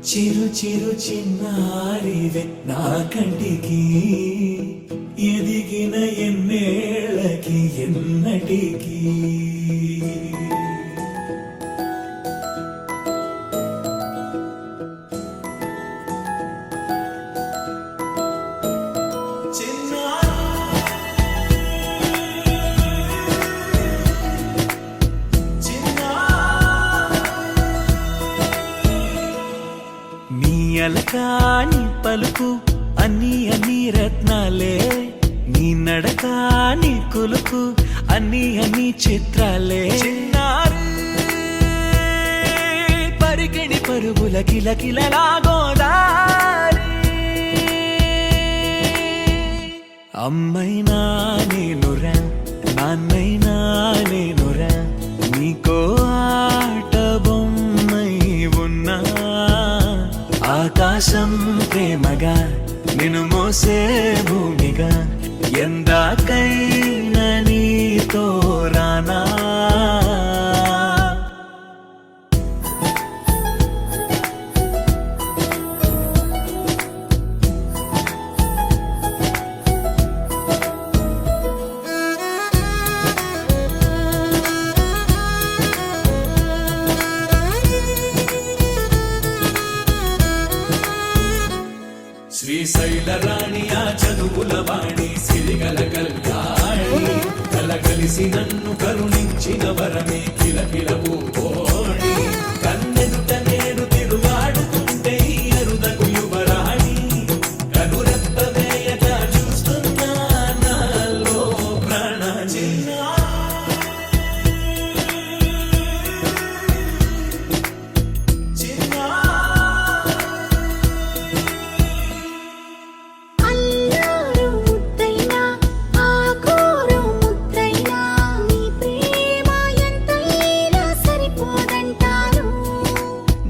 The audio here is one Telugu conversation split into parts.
చిరు చిరు చిన్నారివే నా కంటికి ఎదిగిన ఎన్నేళ్ళకి ఎన్నటికి అలకాని పలుకు అన్ని అన్ని రత్నాలే నీ నడకాని కులుకు అన్ని అన్ని చిత్రాలే చిన్నారు పరికిణి పరుగుల కిలకిలలాగోదారి అమ్మైనా నేనురా నాన్నైనా నేనురా నీకో ఆట బొమ్మై ఉన్నా ఆకాశం ప్రేమగా నిన్ను మోసే భూమిగా ఎందాకైనా నీతో రానా శ్రీశైల రాణియా చదువుల వాణి సిరిగల కల్యాణి కలగలిసి నన్ను కరుణించిన వరమే కిలకిలవు ఓణి కన్నెదుట నేను తిరుగాడుతుంటే అరుదకు యువరాణి కనురెప్ప వేయక చూస్తున్నా నాలో ప్రాణ చిన్నా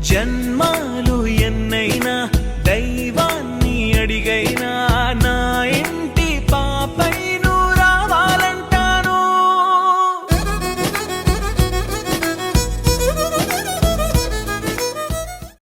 జన్మాలు ఎన్నై